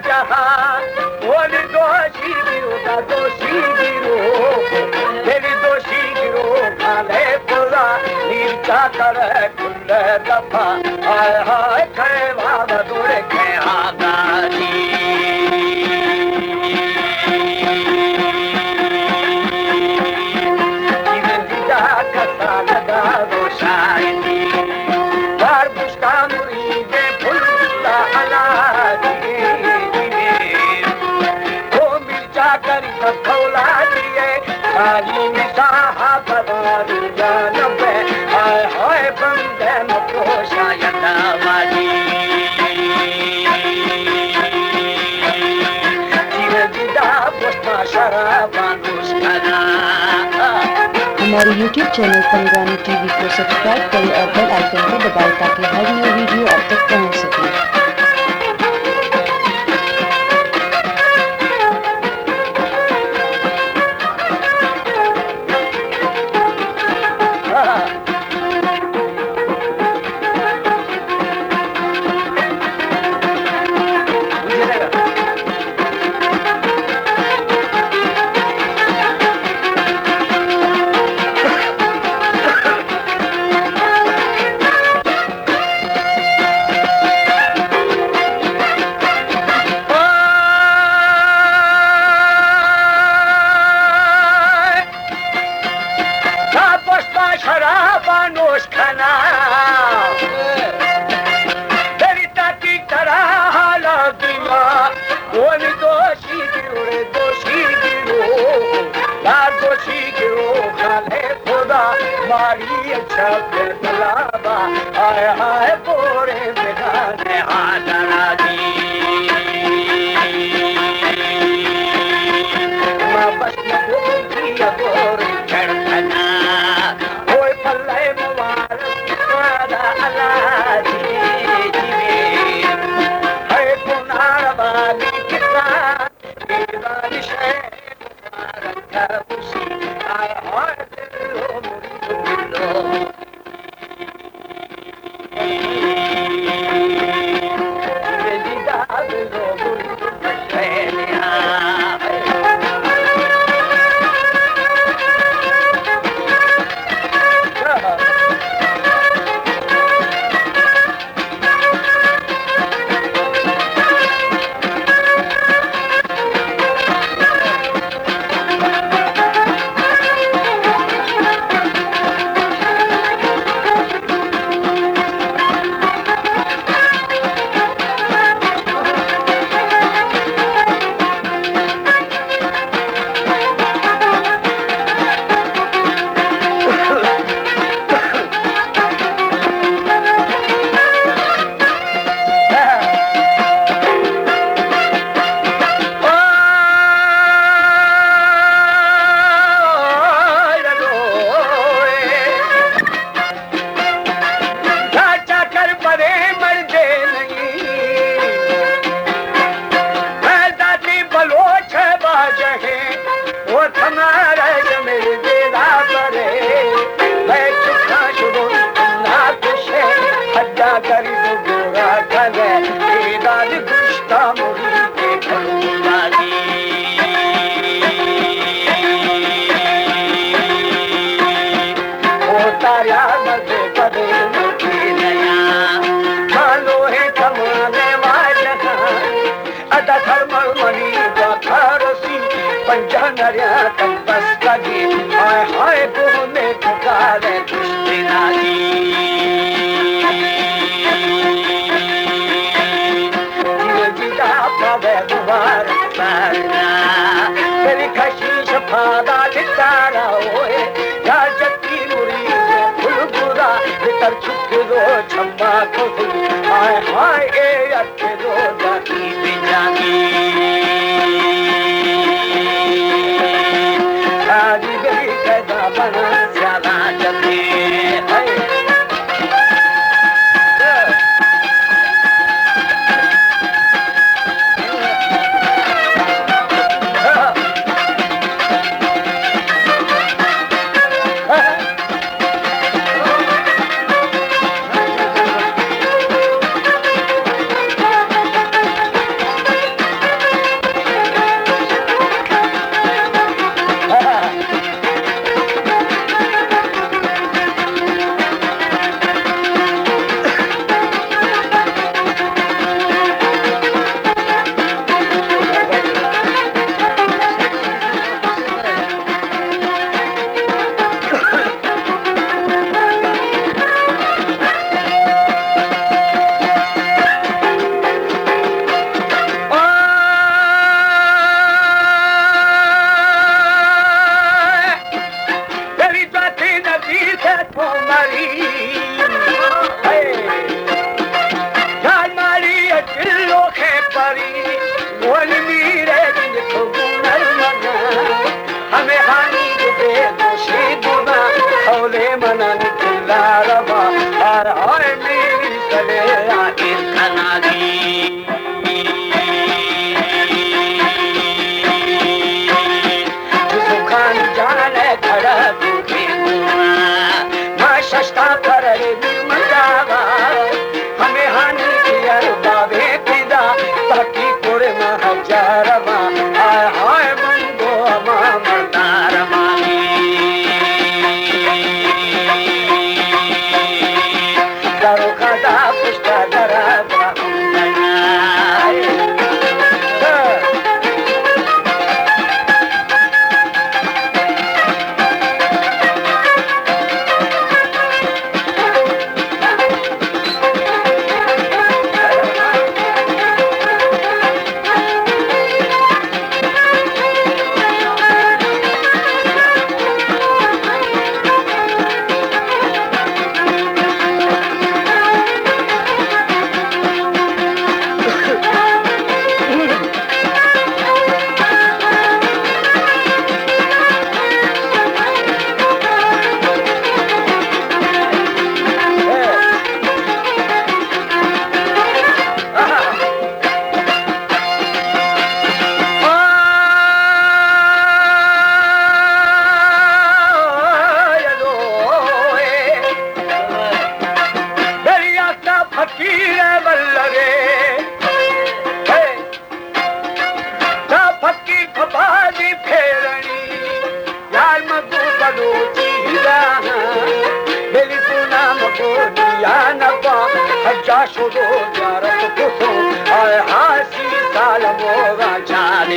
जहाँ बोली दोषी गिरो का दोषी गिरो तेरी दोषी गिरो खाले पूरा नीचा कर कुल दफा हाय हाय करे भाग दौड़े के आगारी जिंदा कसा लगा रोशानी बार बुश्का मुरीदे फुल्ला अलादी वो मिर्चा करी खौला दिए खाली मिसाहा पदारी जानबे हाय हाय बंदे मकोशा यदावाली जिंदा बुश्का शराबान बुश्का हमारे YouTube चैनल पंगानी टीवी को सब्सक्राइब करें और बेल आइकन को दबाएं ताकि हर नई वीडियो आप तक पहुंच सके। हाय हाय बोरे बिगाने आदरा दी मैं बस बोलती बोरे चढ़ना ओए पल्ले मुबारक वाला अल्लाह जी है पुनार वाली कितना दीवानी है मुबारक खुशी हाय हाय दिलो मुरीदो हाय हाय बोने पुकारे दुश्मनानी जिदा पावे गुबार पारना तेरी खशी शफादा लितारा होए या जती मुरी फुल बुरा भीतर छुप दो छम्मा को हाय हाय ए अच्छे दो जाती बिजानी हाल मोगा चाल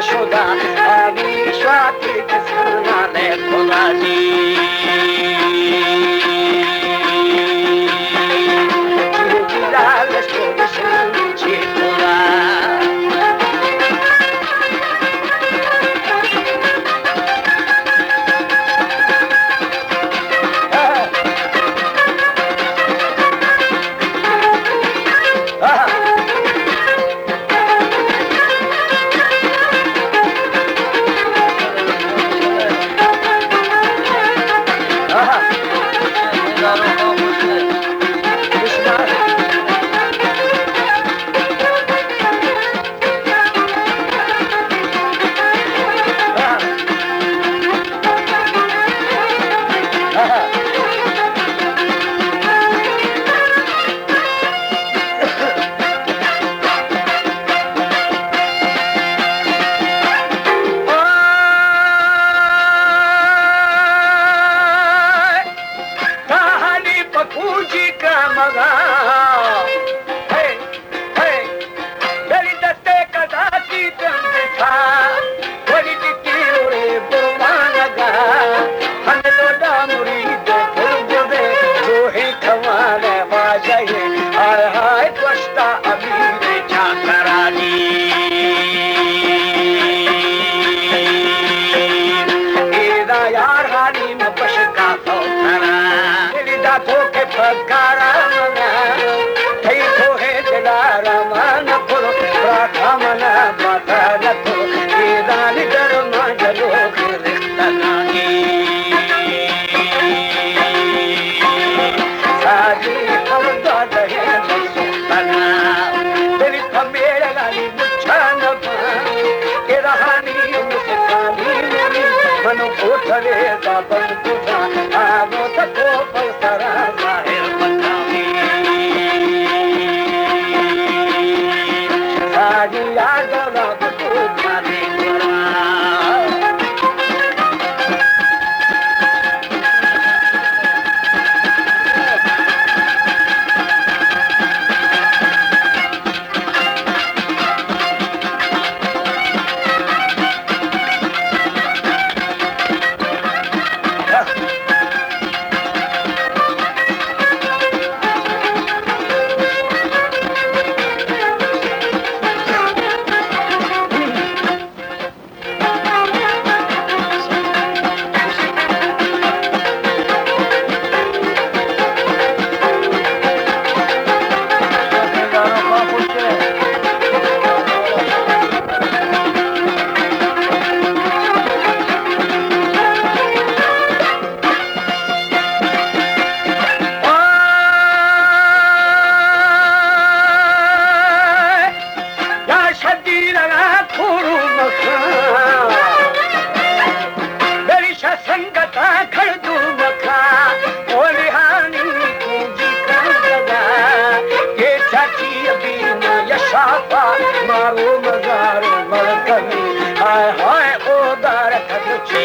Shoda, Ani Shwati Kisana Nekolani. Let's go to Chikola. Mano, बाबन तुझा आगो तको पलसरा जाहिर मकामी साजी याद रात तू खाने मारो मजारो मरकमी हाय हाय ओ दार खदची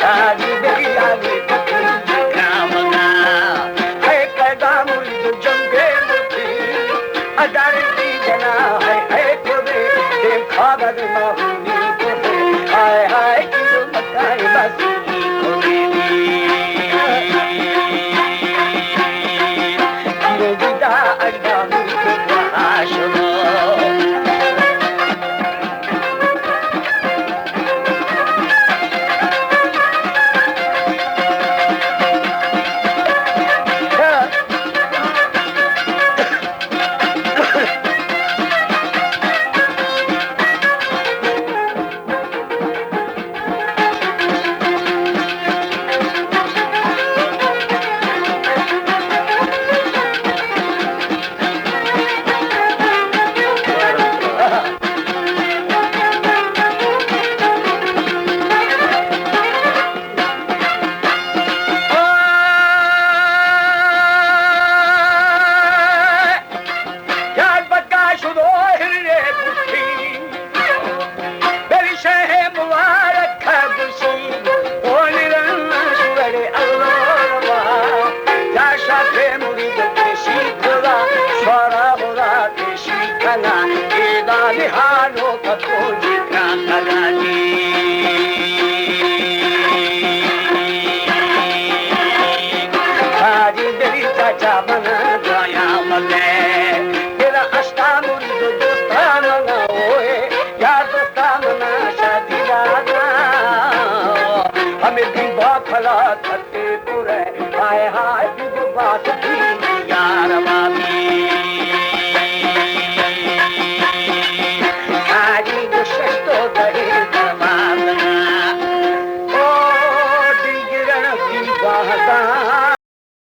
साजी बेरिया ने पकड़ी कामना है कदा मुरी जो जंगे मुठी अदार की जना है कोदे देखा गद माहुनी कोदे हाय हाय की मकाई बसी कोदे गिरदा अड्डा हमें भी बहुत खला थते पुरे हाय हाय बात